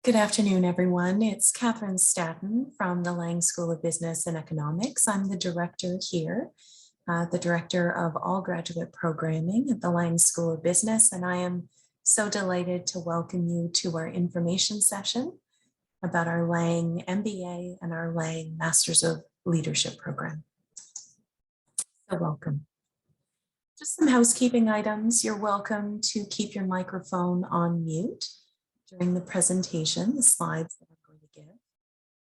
Good afternoon, everyone. It's Catherine Staton from the Lang School of Business and Economics. I'm the director here, the director of all graduate programming at the Lang School of Business, and I am so delighted to welcome you to our information session about our Lang MBA and our Lang Masters of Leadership program. So welcome. Just some housekeeping items. You're welcome to keep your microphone on mute during the presentation, the slides that I'm going to give.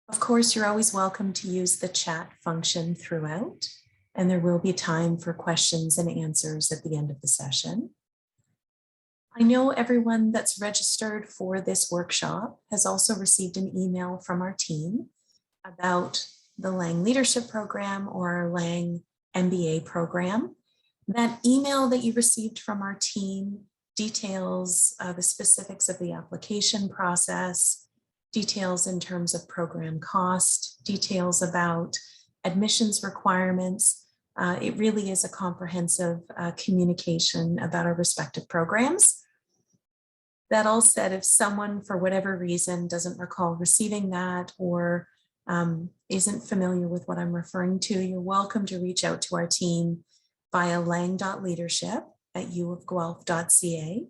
Of course, you're always welcome to use the chat function throughout, and there will be time for questions and answers at the end of the session. I know everyone that's registered for this workshop has also received an email from our team about the Lang Leadership Program or our Lang MBA program. That email that you received from our team details the specifics of the application process, details in terms of program cost, details about admissions requirements. It really is a comprehensive communication about our respective programs. That all said, if someone for whatever reason doesn't recall receiving that or isn't familiar with what I'm referring to, you're welcome to reach out to our team via lang.leadership@uofguelph.ca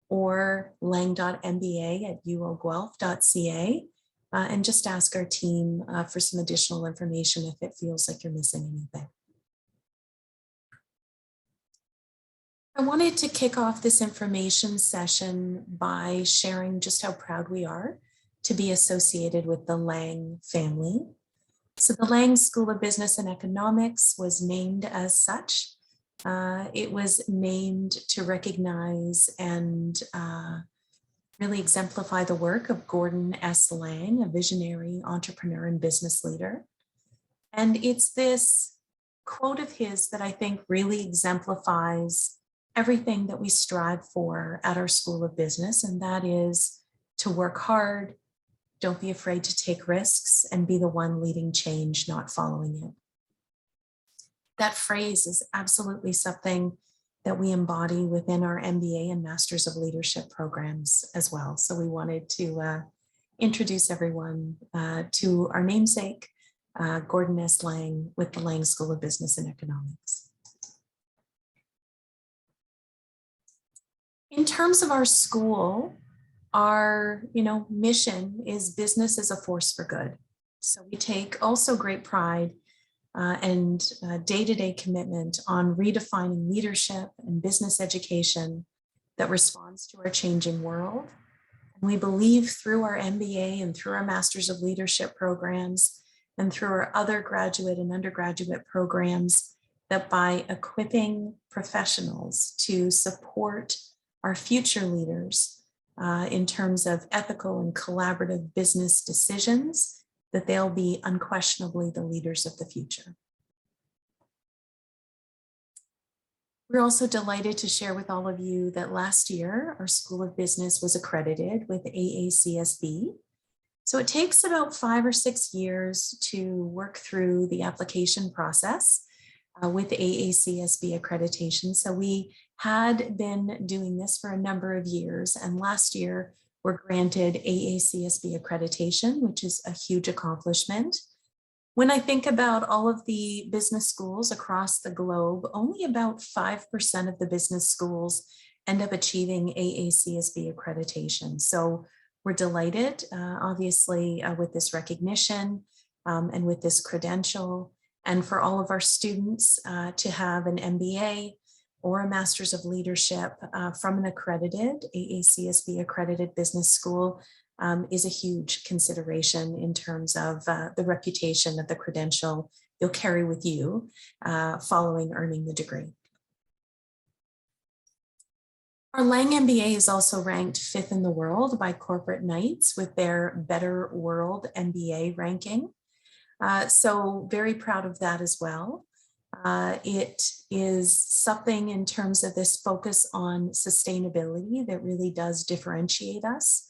or lang.mba@uofguelph.ca and just ask our team for some additional information if it feels like you're missing anything. I wanted to kick off this information session by sharing just how proud we are to be associated with the Lang family. So the Lang School of Business and Economics was named as such. It was named to recognize and really exemplify the work of Gordon S. Lang, a visionary entrepreneur and business leader. And it's this quote of his that I think really exemplifies everything that we strive for at our School of Business, and that is to work hard, don't be afraid to take risks, and be the one leading change, not following it. That phrase is absolutely something that we embody within our MBA and Masters of Leadership programs as well. So we wanted to introduce everyone to our namesake, Gordon S. Lang with the Lang School of Business and Economics. In terms of our school, our mission is business as a force for good. So we take also great pride and day-to-day commitment on redefining leadership and business education that responds to our changing world. And we believe through our MBA and through our Masters of Leadership programs and through our other graduate and undergraduate programs that by equipping professionals to support our future leaders in terms of ethical and collaborative business decisions, that they'll be unquestionably the leaders of the future. We're also delighted to share with all of you that last year, our School of Business was accredited with AACSB. So it takes about 5 or 6 years to work through the application process with AACSB accreditation. So we had been doing this for a number of years, and last year were granted AACSB accreditation, which is a huge accomplishment. When I think about all of the business schools across the globe, only about 5% of the business schools end up achieving AACSB accreditation. So we're delighted, obviously, with this recognition and with this credential, and for all of our students to have an MBA or a Masters of Leadership from an accredited, AACSB accredited business school is a huge consideration in terms of the reputation of the credential you'll carry with you following earning the degree. Our Lang MBA is also ranked 5th in the world by Corporate Knights with their Better World MBA ranking. So very proud of that as well. It is something in terms of this focus on sustainability that really does differentiate us.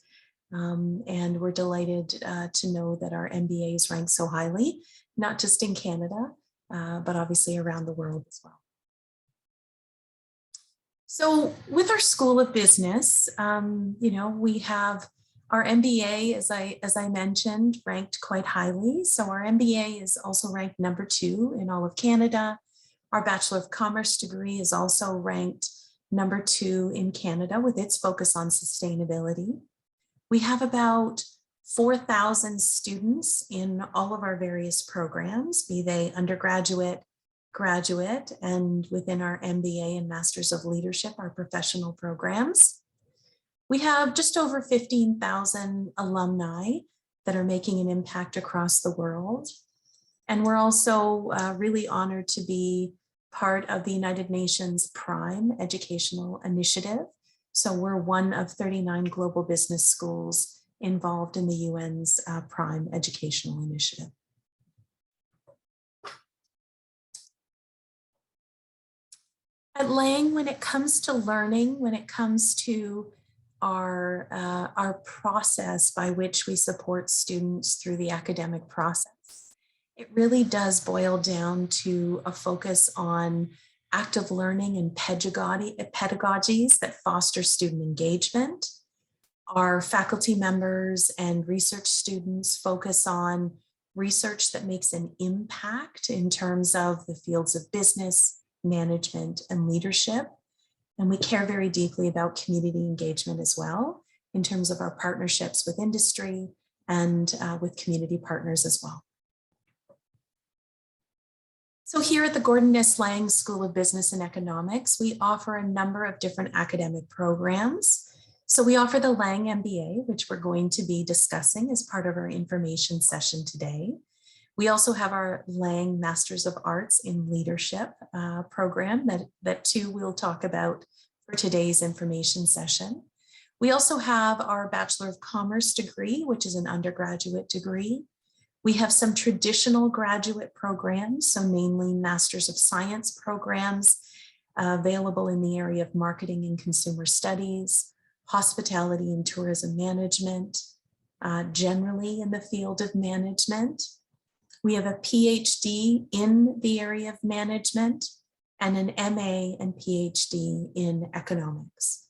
And we're delighted to know that our MBA is ranked so highly, not just in Canada, but obviously around the world as well. So with our School of Business, we have Our MBA, as I mentioned, ranked quite highly. So our MBA is also ranked #2 in all of Canada. Our Bachelor of Commerce degree is also ranked #2 in Canada with its focus on sustainability. We have about 4,000 students in all of our various programs, be they undergraduate, graduate, and within our MBA and Masters of Leadership, our professional programs. We have just over 15,000 alumni that are making an impact across the world. And we're also really honored to be part of the United Nations Prime Educational Initiative. So we're one of 39 global business schools involved in the UN's Prime Educational Initiative. At Lang, when it comes to learning, when it comes to our process by which we support students through the academic process, it really does boil down to a focus on active learning and pedagogies that foster student engagement. Our faculty members and research students focus on research that makes an impact in terms of the fields of business, management, and leadership. And we care very deeply about community engagement as well, in terms of our partnerships with industry and with community partners as well. So here at the Gordon S. Lang School of Business and Economics, we offer a number of different academic programs. So we offer the Lang MBA, which we're going to be discussing as part of our information session today. We also have our Lang Masters of Arts in Leadership program that too we'll talk about for today's information session. We also have our Bachelor of Commerce degree, which is an undergraduate degree. We have some traditional graduate programs, so namely Masters of Science programs available in the area of marketing and consumer studies, hospitality and tourism management, generally in the field of management. We have a PhD in the area of management and an MA and PhD in economics.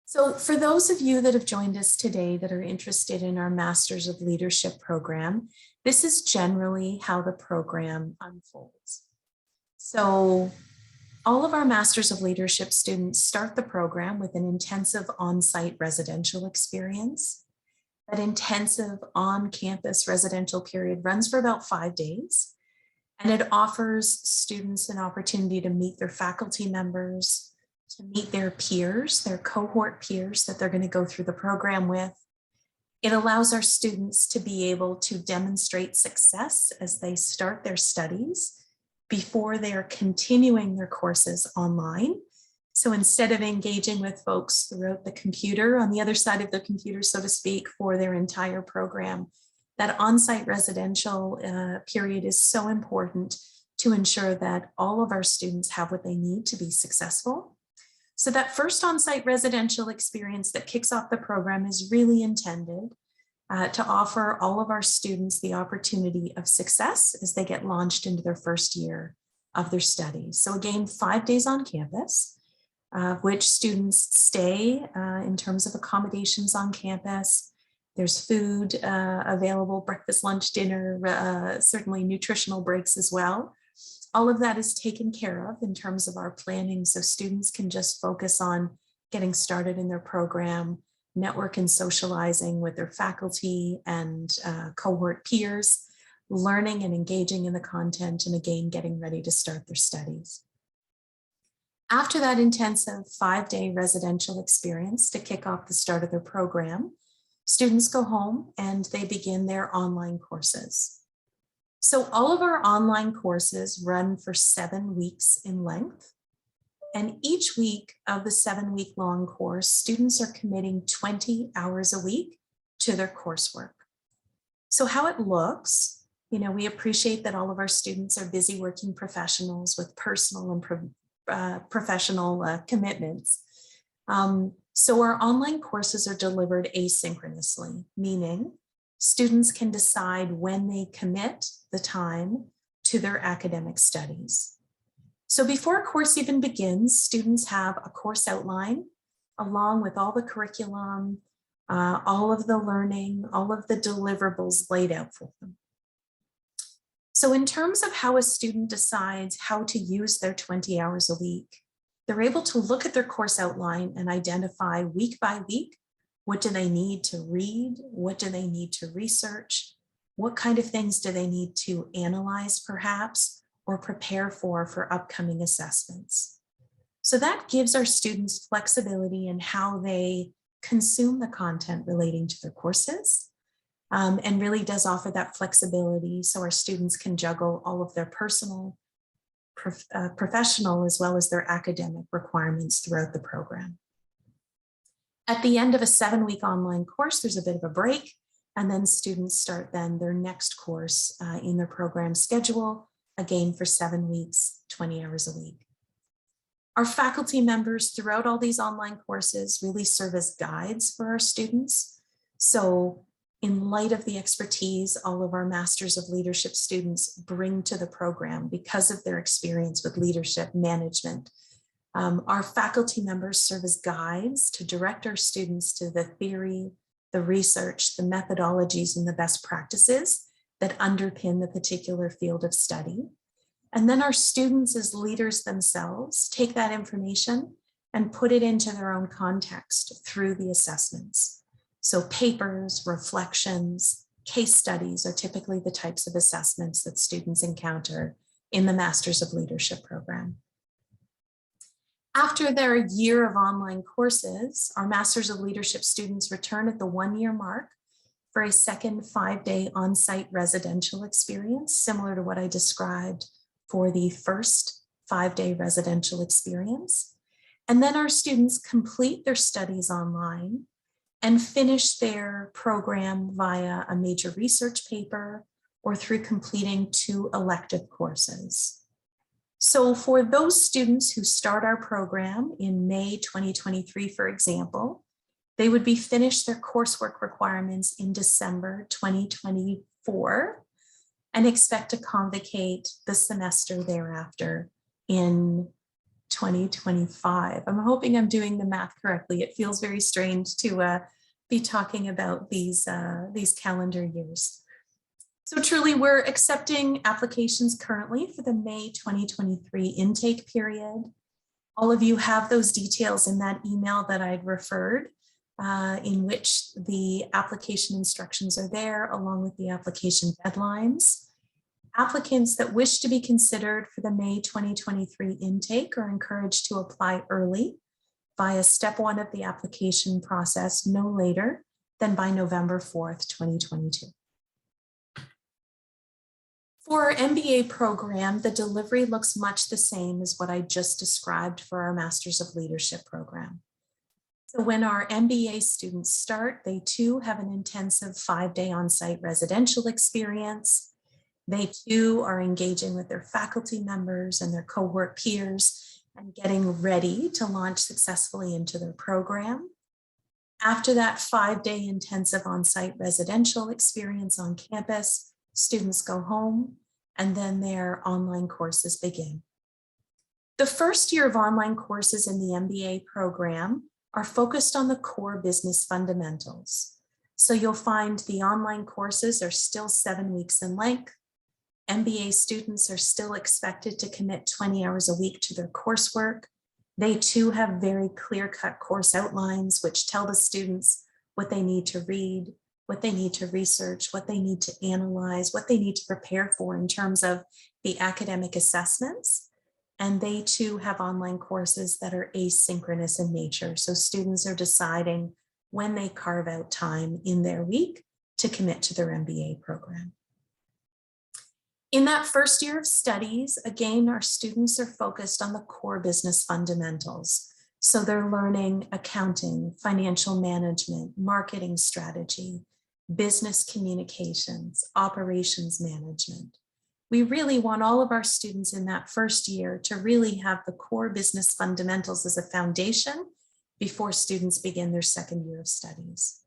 So for those of you that have joined us today that are interested in our Masters of Leadership program, this is generally how the program unfolds. So all of our Masters of Leadership students start the program with an intensive on-site residential experience. That intensive on-campus residential period runs for about 5 days, and it offers students an opportunity to meet their faculty members, to meet their peers, their cohort peers that they're going to go through the program with. It allows our students to be able to demonstrate success as they start their studies before they are continuing their courses online. So instead of engaging with folks throughout the computer, on the other side of the computer, so to speak, for their entire program, that on-site residential period is so important to ensure that all of our students have what they need to be successful. So that first on-site residential experience that kicks off the program is really intended to offer all of our students the opportunity of success as they get launched into their first year of their studies. So again, 5 days on campus, which students stay in terms of accommodations on campus. There's food available, breakfast, lunch, dinner, certainly nutritional breaks as well. All of that is taken care of in terms of our planning, so students can just focus on getting started in their program, network and socializing with their faculty and cohort peers, learning and engaging in the content, and again, getting ready to start their studies. After that intensive 5-day residential experience to kick off the start of their program, students go home and they begin their online courses. So all of our online courses run for 7 weeks in length. And each week of the 7-week-long course, students are committing 20 hours a week to their coursework. So how it looks, we appreciate that all of our students are busy working professionals with personal and professional commitments. So our online courses are delivered asynchronously, meaning students can decide when they commit the time to their academic studies. So before a course even begins, students have a course outline, along with all the curriculum, all of the learning, all of the deliverables laid out for them. So in terms of how a student decides how to use their 20 hours a week, they're able to look at their course outline and identify week by week, what do they need to read? What do they need to research? What kind of things do they need to analyze perhaps, or prepare for upcoming assessments? So that gives our students flexibility in how they consume the content relating to their courses, and really does offer that flexibility so our students can juggle all of their personal, professional, as well as their academic requirements throughout the program. At the end of a 7-week online course, there's a bit of a break, and then students start then their next course in their program schedule, again for 7 weeks, 20 hours a week. Our faculty members throughout all these online courses really serve as guides for our students. So in light of the expertise all of our Masters of Leadership students bring to the program because of their experience with leadership management, our faculty members serve as guides to direct our students to the theory, the research, the methodologies, and the best practices that underpin the particular field of study. And then our students as leaders themselves take that information and put it into their own context through the assessments. So papers, reflections, case studies are typically the types of assessments that students encounter in the Masters of Leadership program. After their year of online courses, our Masters of Leadership students return at the 1-year mark for a second 5-day on-site residential experience, similar to what I described for the first 5-day residential experience. And then our students complete their studies online and finish their program via a major research paper or through completing 2 elective courses. So for those students who start our program in May 2023, for example, they would be finished their coursework requirements in December 2024 and expect to convocate the semester thereafter in 2025. I'm hoping I'm doing the math correctly. It feels very strange to be talking about these calendar years. So truly, we're accepting applications currently for the May 2023 intake period. All of you have those details in that email that I'd referred, in which the application instructions are there, along with the application deadlines. Applicants that wish to be considered for the May 2023 intake are encouraged to apply early via step 1 of the application process no later than by November 4th, 2022. For our MBA program, the delivery looks much the same as what I just described for our Masters of Leadership program. So when our MBA students start, they too have an intensive 5-day on-site residential experience. They too are engaging with their faculty members and their cohort peers and getting ready to launch successfully into their program. After that 5-day intensive on-site residential experience on campus, students go home and then their online courses begin. The first year of online courses in the MBA program are focused on the core business fundamentals. So you'll find the online courses are still 7 weeks in length. MBA students are still expected to commit 20 hours a week to their coursework. They too have very clear-cut course outlines which tell the students what they need to read, what they need to research, what they need to analyze, what they need to prepare for in terms of the academic assessments. And they too have online courses that are asynchronous in nature. So students are deciding when they carve out time in their week to commit to their MBA program. In that first year of studies, again, our students are focused on the core business fundamentals. So they're learning accounting, financial management, marketing strategy, business communications, operations management. We really want all of our students in that first year to really have the core business fundamentals as a foundation before students begin their second year of studies.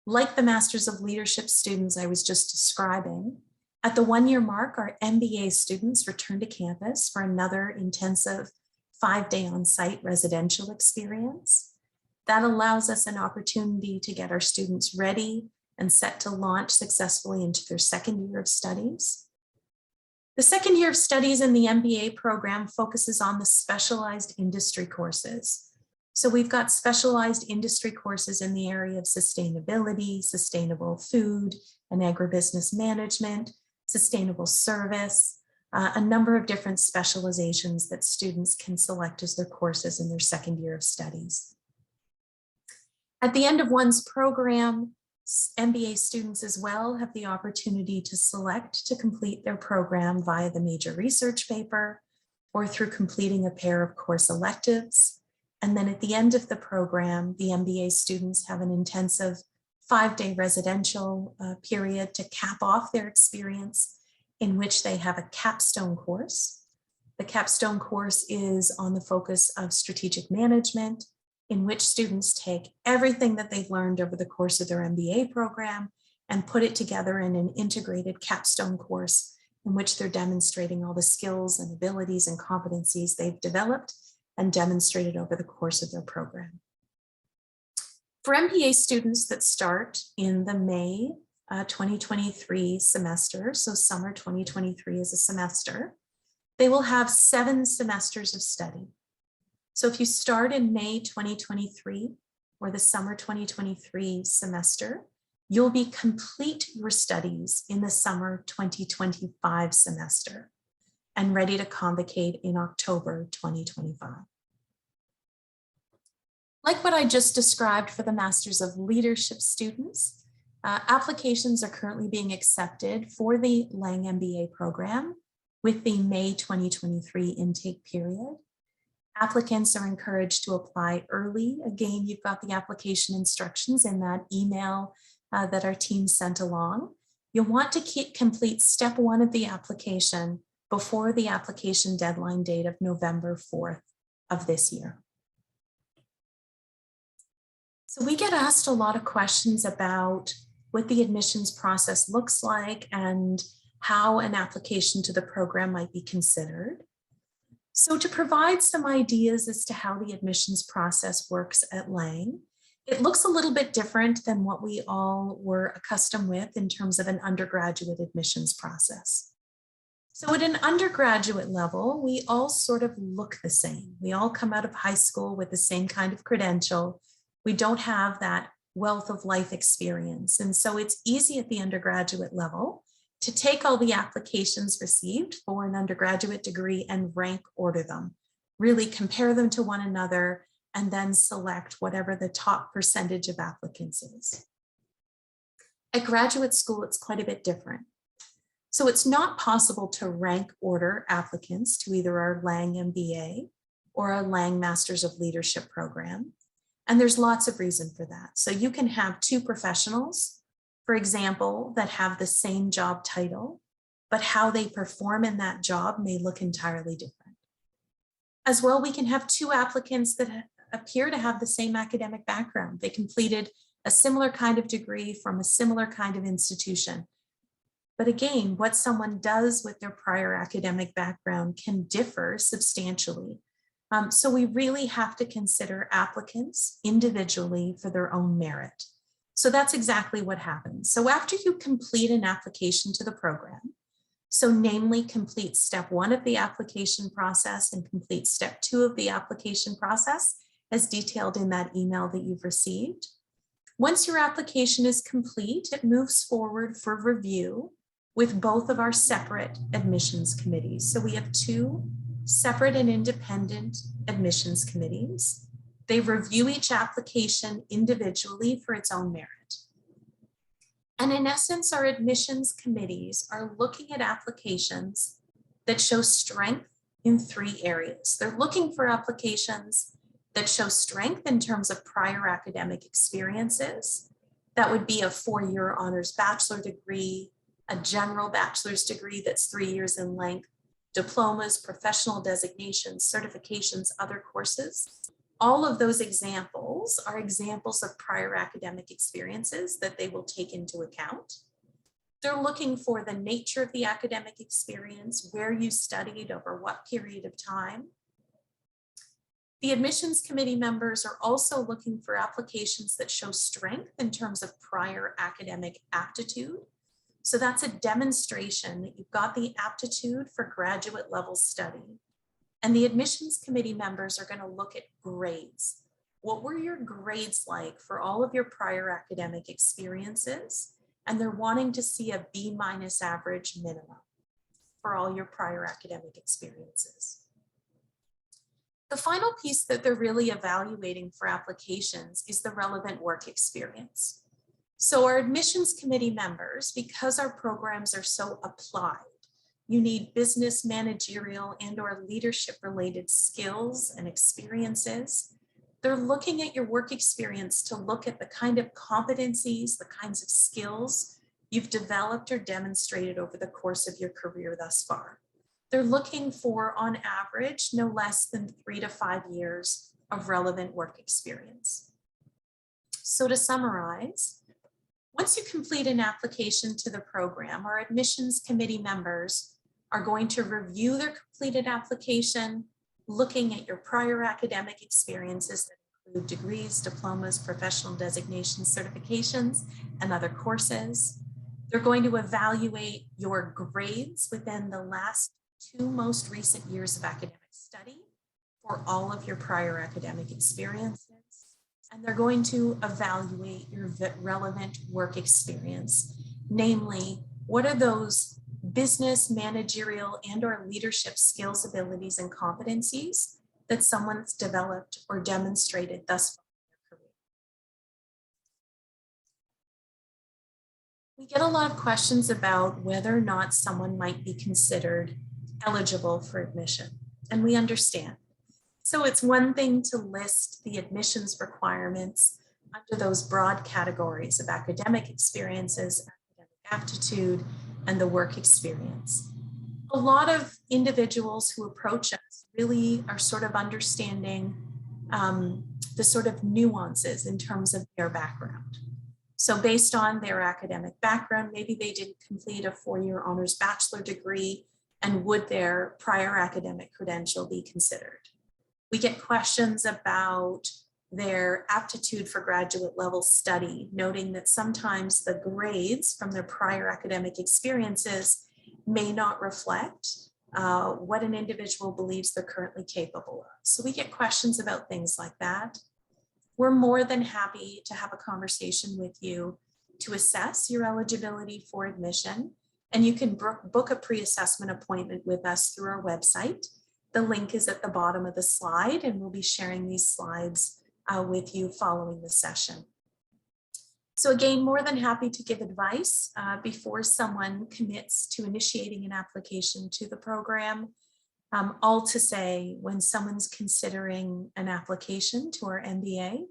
Like the Masters of Leadership students I was just describing, at the 1-year mark, our MBA students return to campus for another intensive 5-day on-site residential experience. That allows us an opportunity to get our students ready and set to launch successfully into their second year of studies. The second year of studies in the MBA program focuses on the specialized industry courses. So we've got specialized industry courses in the area of sustainability, sustainable food and agribusiness management, sustainable service, a number of different specializations that students can select as their courses in their second year of studies. At the end of one's program, MBA students as well have the opportunity to select to complete their program via the major research paper or through completing a pair of course electives. And then at the end of the program, the MBA students have an intensive 5-day residential period to cap off their experience, in which they have a capstone course. The capstone course is on the focus of strategic management, in which students take everything that they've learned over the course of their MBA program and put it together in an integrated capstone course in which they're demonstrating all the skills and abilities and competencies they've developed and demonstrated over the course of their program. For MBA students that start in the May 2023 semester, so summer 2023 is a semester, they will have 7 semesters of study. So if you start in May 2023 or the summer 2023 semester, you'll be complete your studies in the summer 2025 semester and ready to convocate in October 2025. Like what I just described for the Masters of Leadership students, applications are currently being accepted for the Lang MBA program with the May 2023 intake period. Applicants are encouraged to apply early. Again, you've got the application instructions in that email that our team sent along. You'll want to complete step 1 of the application before the application deadline date of November 4th of this year. So we get asked a lot of questions about what the admissions process looks like and how an application to the program might be considered. So to provide some ideas as to how the admissions process works at Lang, it looks a little bit different than what we all were accustomed with in terms of an undergraduate admissions process. So at an undergraduate level, we all sort of look the same. We all come out of high school with the same kind of credential. We don't have that wealth of life experience. And so it's easy at the undergraduate level to take all the applications received for an undergraduate degree and rank order them, really compare them to one another, and then select whatever the top percentage of applicants is. At graduate school, it's quite a bit different. So it's not possible to rank order applicants to either our Lang MBA or our Lang Masters of Leadership program. And there's lots of reason for that. So you can have 2 professionals, for example, that have the same job title, but how they perform in that job may look entirely different. As well, we can have 2 applicants that appear to have the same academic background. They completed a similar kind of degree from a similar kind of institution. But again, what someone does with their prior academic background can differ substantially. So we really have to consider applicants individually for their own merit. So that's exactly what happens. So after you complete an application to the program, so namely complete step 1 of the application process and complete step 2 of the application process as detailed in that email that you've received. Once your application is complete, it moves forward for review with both of our separate admissions committees. So we have 2 separate and independent admissions committees. They review each application individually for its own merit. And in essence, our admissions committees are looking at applications that show strength in 3 areas. They're looking for applications that show strength in terms of prior academic experiences. That would be a 4-year honors bachelor degree, a general bachelor's degree that's 3 years in length, diplomas, professional designations, certifications, other courses. All of those examples are examples of prior academic experiences that they will take into account. They're looking for the nature of the academic experience, where you studied over what period of time. The admissions committee members are also looking for applications that show strength in terms of prior academic aptitude. So that's a demonstration that you've got the aptitude for graduate level study. And the admissions committee members are going to look at grades. What were your grades like for all of your prior academic experiences? And they're wanting to see a B- average minimum for all your prior academic experiences. The final piece that they're really evaluating for applications is the relevant work experience. So our admissions committee members, because our programs are so applied, you need business, managerial, and/or leadership related skills and experiences. They're looking at your work experience to look at the kind of competencies, the kinds of skills you've developed or demonstrated over the course of your career thus far. They're looking for, on average, no less than 3 to 5 years of relevant work experience. So to summarize, once you complete an application to the program, our admissions committee members are going to review their completed application, looking at your prior academic experiences that include degrees, diplomas, professional designations, certifications, and other courses. They're going to evaluate your grades within the last 2 most recent years of academic study for all of your prior academic experiences. And they're going to evaluate your relevant work experience. Namely, what are those business, managerial, and/or leadership skills, abilities, and competencies that someone's developed or demonstrated thus far in their career. We get a lot of questions about whether or not someone might be considered eligible for admission, and we understand. So it's one thing to list the admissions requirements under those broad categories of academic experiences, academic aptitude, and the work experience. A lot of individuals who approach us really are sort of understanding the sort of nuances in terms of their background. So based on their academic background, maybe they didn't complete a 4-year honors bachelor degree, and would their prior academic credential be considered? We get questions about their aptitude for graduate level study, noting that sometimes the grades from their prior academic experiences may not reflect what an individual believes they're currently capable of. So we get questions about things like that. We're more than happy to have a conversation with you to assess your eligibility for admission, and you can book a pre-assessment appointment with us through our website. The link is at the bottom of the slide, and we'll be sharing these slides with you following the session. So again, more than happy to give advice before someone commits to initiating an application to the program. All to say, when someone's considering an application to our MBA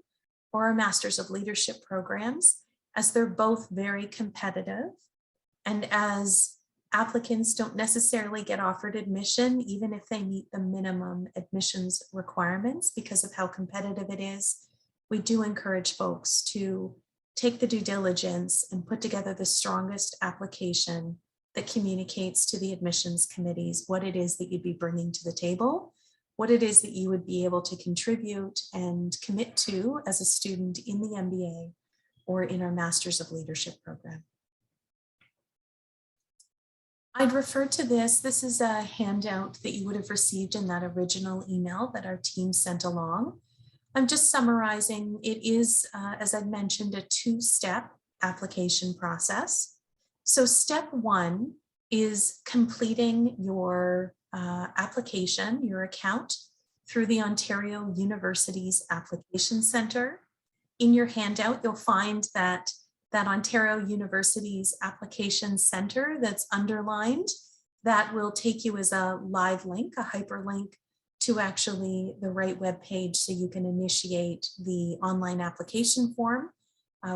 or our Masters of Leadership programs, as they're both very competitive, and as applicants don't necessarily get offered admission, even if they meet the minimum admissions requirements because of how competitive it is, we do encourage folks to take the due diligence and put together the strongest application that communicates to the admissions committees what it is that you'd be bringing to the table, what it is that you would be able to contribute and commit to as a student in the MBA or in our Masters of Leadership program. I'd refer to this. This is a handout that you would have received in that original email that our team sent along. I'm just summarizing. It is, as I mentioned, a 2-step application process. So step 1 is completing your application, your account, through the Ontario University's Application Centre. In your handout, you'll find that Ontario University's Application Centre that's underlined, that will take you as a live link, a hyperlink to actually the right web page so you can initiate the online application form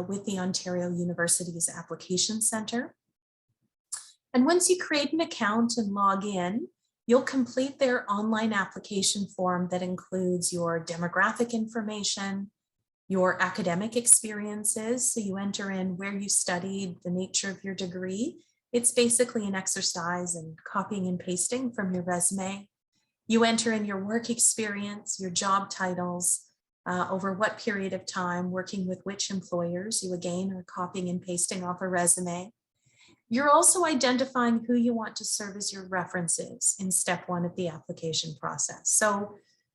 with the Ontario University's Application Centre. And once you create an account and log in, you'll complete their online application form that includes your demographic information, your academic experiences. So you enter in where you studied, the nature of your degree. It's basically an exercise in copying and pasting from your resume. You enter in your work experience, your job titles, over what period of time, working with which employers. You again are copying and pasting off a resume. You're also identifying who you want to serve as your references in step 1 of the application process. So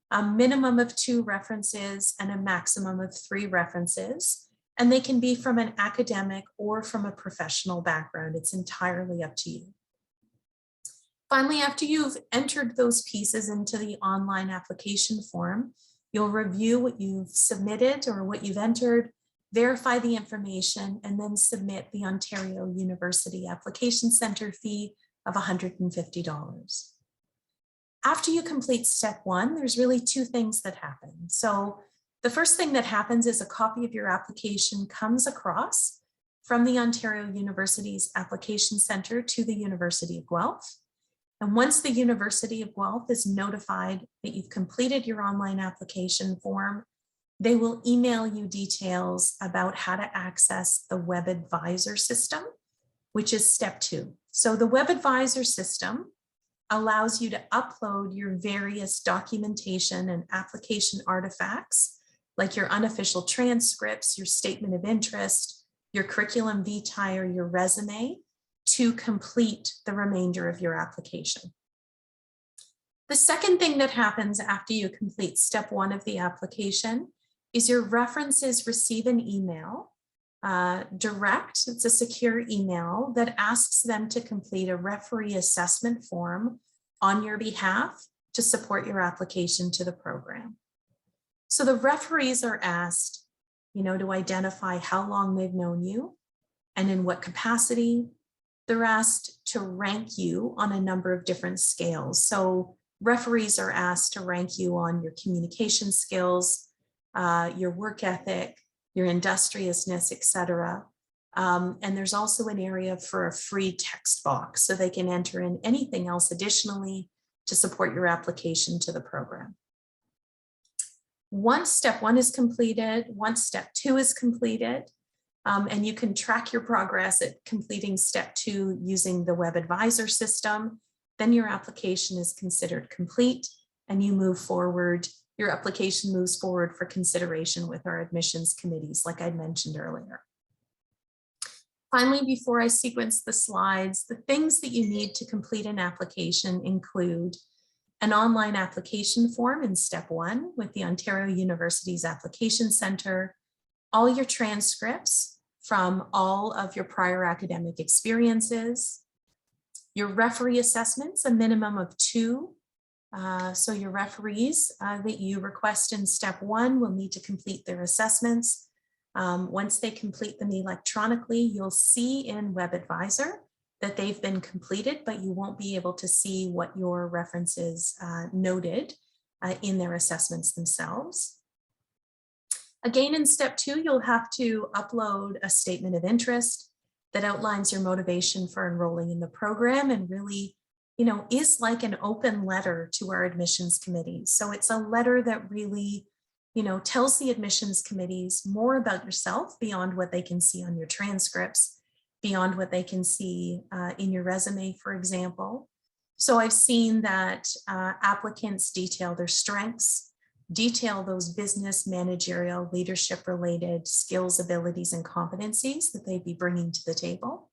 a minimum of 2 references and a maximum of 3 references, and they can be from an academic or from a professional background. It's entirely up to you. Finally, after you've entered those pieces into the online application form, you'll review what you've submitted or what you've entered, verify the information, and then submit the Ontario University Application Centre fee of $150. After you complete step 1, there's really 2 things that happen. So the first thing that happens is a copy of your application comes across from the Ontario University's Application Centre to the University of Guelph. And once the University of Guelph is notified that you've completed your online application form, they will email you details about how to access the Web Advisor system, which is step 2. So the Web Advisor system allows you to upload your various documentation and application artifacts, like your unofficial transcripts, your statement of interest, your curriculum vitae, or your resume, to complete the remainder of your application. The second thing that happens after you complete step 1 of the application is your references receive an email, direct, it's a secure email that asks them to complete a referee assessment form on your behalf to support your application to the program. So the referees are asked, to identify how long they've known you and in what capacity. They're asked to rank you on a number of different scales. So referees are asked to rank you on your communication skills, your work ethic, your industriousness, etc. And there's also an area for a free text box, so they can enter in anything else additionally to support your application to the program. Once step 1 is completed, once step 2 is completed, and you can track your progress at completing step 2 using the Web Advisor system, then your application is considered complete and you move forward. Your application moves forward for consideration with our admissions committees, like I mentioned earlier. Finally, before I sequence the slides, the things that you need to complete an application include an online application form in step 1 with the Ontario University's Application Centre, all your transcripts from all of your prior academic experiences, your referee assessments, a minimum of 2. So your referees that you request in step 1 will need to complete their assessments. Once they complete them electronically, you'll see in Web Advisor that they've been completed, but you won't be able to see what your references noted in their assessments themselves. Again, in step 2, you'll have to upload a statement of interest that outlines your motivation for enrolling in the program and really, is like an open letter to our admissions committees. So it's a letter that really, tells the admissions committees more about yourself beyond what they can see on your transcripts, beyond what they can see in your resume, for example. So I've seen that applicants detail their strengths, detail those business, managerial, leadership related skills, abilities, and competencies that they'd be bringing to the table.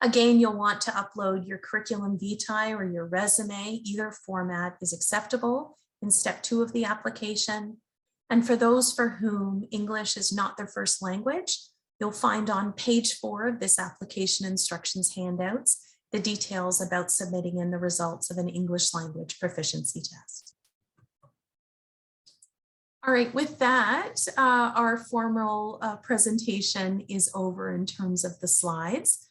Again, you'll want to upload your curriculum vitae or your resume. Either format is acceptable in step 2 of the application. And for those for whom English is not their first language, you'll find on page 4 of this application instructions handouts the details about submitting in the results of an English language proficiency test. All right, with that, our formal presentation is over in terms of the slides.